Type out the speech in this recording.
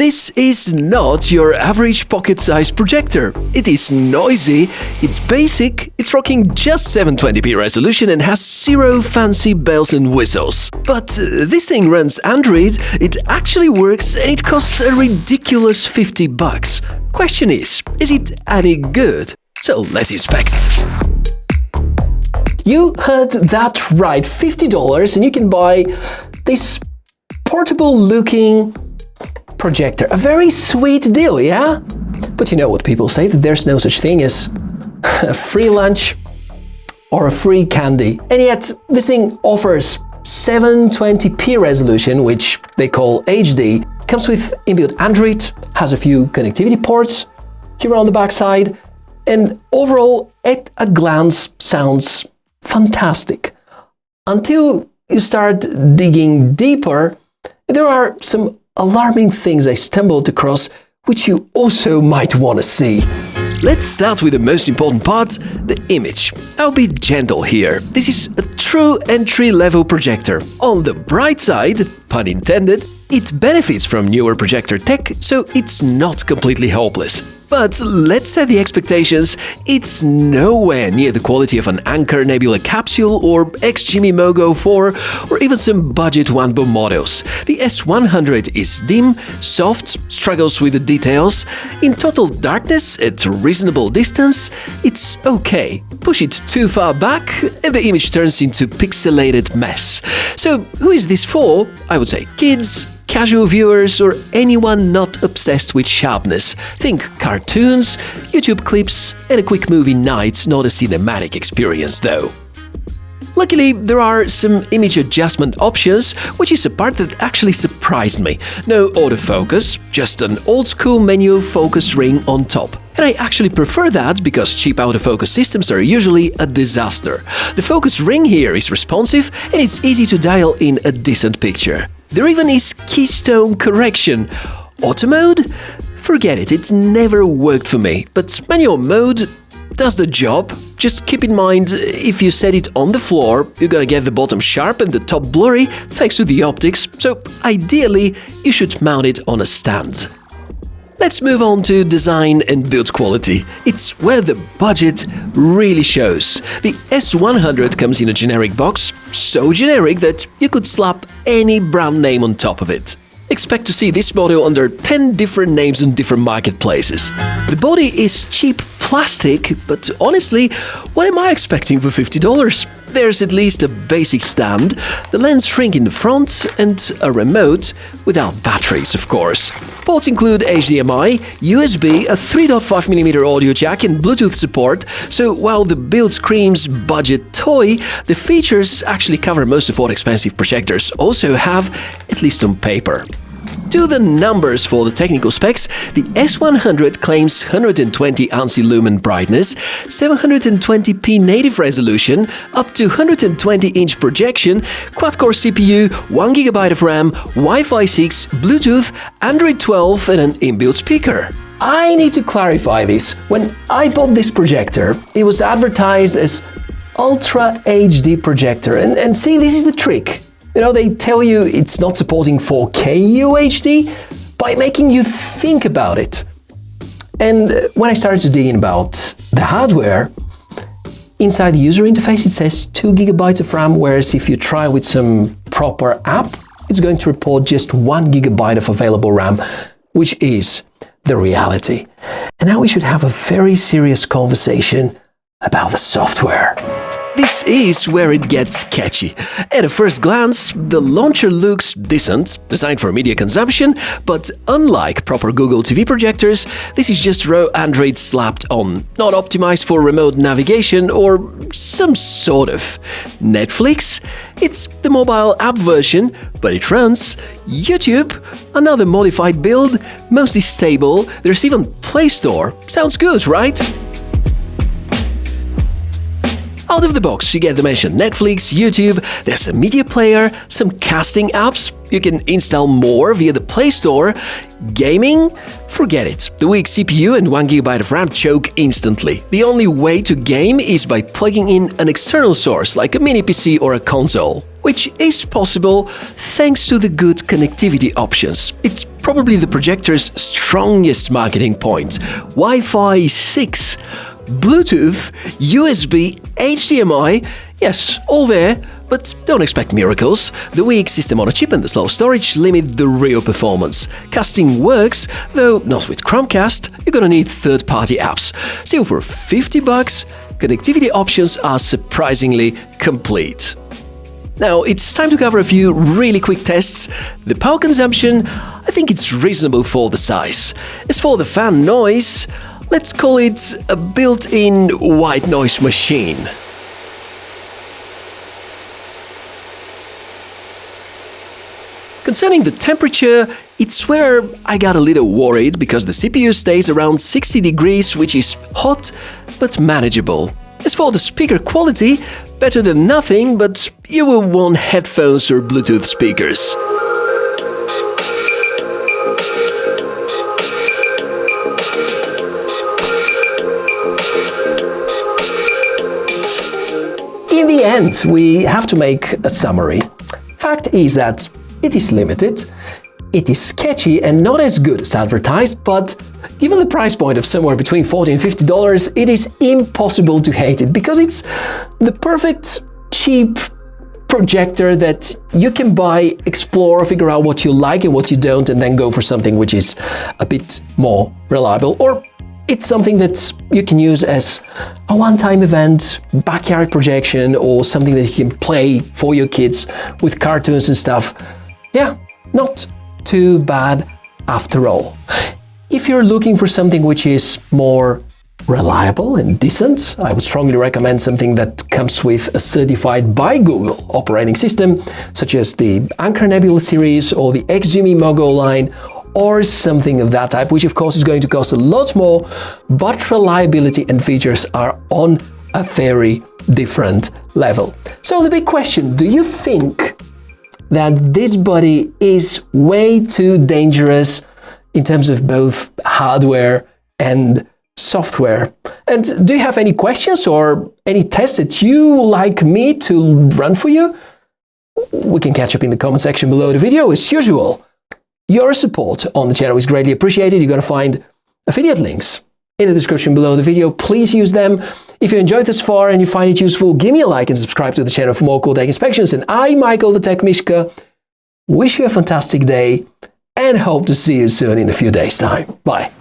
This is not your average pocket-sized projector. It is noisy, it's basic, it's rocking just 720p resolution and has zero fancy bells and whistles. But this thing runs Android, it actually works, and it costs a ridiculous $50. Question is it any good? So let's inspect. You heard that right, $50, and you can buy this portable-looking projector. A very sweet deal, yeah? But you know what people say, that there's no such thing as a free lunch or a free candy. And yet, this thing offers 720p resolution, which they call HD, comes with inbuilt Android, has a few connectivity ports here on the backside, and overall, at a glance, sounds fantastic. Until you start digging deeper, there are some alarming things I stumbled across, which you also might want to see. Let's start with the most important part, the image. I'll be gentle here. This is a true entry-level projector. On the bright side, pun intended, it benefits from newer projector tech, so it's not completely hopeless. But let's set the expectations, it's nowhere near the quality of an Anker Nebula capsule or XGIMI Mogo 4 or even some budget Wanbo models. The S100 is dim, soft, struggles with the details. In total darkness at a reasonable distance, it's okay. Push it too far back and the image turns into pixelated mess. So who is this for? I would say kids, casual viewers, or anyone not obsessed with sharpness. Think cartoons, YouTube clips, and a quick movie night, not a cinematic experience though. Luckily, there are some image adjustment options, which is a part that actually surprised me. No autofocus, just an old-school manual focus ring on top. And I actually prefer that because cheap autofocus systems are usually a disaster. The focus ring here is responsive and it's easy to dial in a decent picture. There even is keystone correction. Auto mode? Forget it, it's never worked for me, but manual mode does the job. Just keep in mind, if you set it on the floor, you're gonna get the bottom sharp and the top blurry thanks to the optics, so ideally you should mount it on a stand. Let's move on to design and build quality. It's where the budget really shows. The S100 comes in a generic box, so generic that you could slap any brand name on top of it. Expect to see this model under 10 different names on different marketplaces. The body is cheap plastic, but honestly, what am I expecting for $50? There's at least a basic stand, the lens shrink in the front, and a remote, without batteries, of course. Ports include HDMI, USB, a 3.5mm audio jack, and Bluetooth support, so while the build screams budget toy, the features actually cover most of what expensive projectors also have, at least on paper. To the numbers for the technical specs, the S100 claims 120 ANSI lumen brightness, 720p native resolution, up to 120-inch projection, quad-core CPU, 1GB of RAM, Wi-Fi 6, Bluetooth, Android 12 and an inbuilt speaker. I need to clarify this. When I bought this projector, it was advertised as Ultra HD projector, and see, this is the trick. You know, they tell you it's not supporting 4K UHD by making you think about it. And when I started to dig in about the hardware, inside the user interface it says 2GB of RAM, whereas if you try with some proper app, it's going to report just 1GB of available RAM, which is the reality. And now we should have a very serious conversation about the software. This is where it gets sketchy. At a first glance, the launcher looks decent, designed for media consumption, but unlike proper Google TV projectors, this is just raw Android slapped on, not optimized for remote navigation or some sort of. Netflix? It's the mobile app version, but it runs. YouTube? Another modified build, mostly stable, there's even Play Store. Sounds good, right? Out of the box, you get the mentioned Netflix, YouTube, there's a media player, some casting apps, you can install more via the Play Store. Gaming? Forget it. The weak CPU and 1GB of RAM choke instantly. The only way to game is by plugging in an external source like a mini PC or a console. which is possible thanks to the good connectivity options. It's probably the projector's strongest marketing point. Wi-Fi 6, Bluetooth, USB, HDMI, yes, all there, but don't expect miracles. The weak system on a chip and the slow storage limit the real performance. Casting works, though not with Chromecast, you're gonna need third-party apps. Still, for $50, connectivity options are surprisingly complete. Now, it's time to cover a few really quick tests. The power consumption, I think it's reasonable for the size. As for the fan noise, let's call it a built-in white noise machine. Concerning the temperature, it's where I got a little worried because the CPU stays around 60 degrees, which is hot but manageable. As for the speaker quality, better than nothing, but you will want headphones or Bluetooth speakers. In the end, we have to make a summary. Fact is that it is limited, it is sketchy and not as good as advertised, but given the price point of somewhere between $40 and $50, it is impossible to hate it because it's the perfect cheap projector that you can buy, explore, figure out what you like and what you don't, and then go for something which is a bit more reliable. Or it's something that you can use as a one-time event, backyard projection, or something that you can play for your kids with cartoons and stuff. Yeah, not too bad after all. If you're looking for something which is more reliable and decent, I would strongly recommend something that comes with a certified by Google operating system, such as the Anchor Nebula series or the HDMI Mogul line, or something of that type, which of course is going to cost a lot more, but reliability and features are on a very different level. So the big question, do you think that this body is way too dangerous in terms of both hardware and software? And do you have any questions or any tests that you would like me to run for you? We can catch up in the comment section below the video as usual. Your support on the channel is greatly appreciated. You're going to find affiliate links in the description below the video. Please use them. If you enjoyed this far and you find it useful, give me a like and subscribe to the channel for more cool tech inspections. And I, Michael the TechMishka, wish you a fantastic day and hope to see you soon in a few days' time. Bye.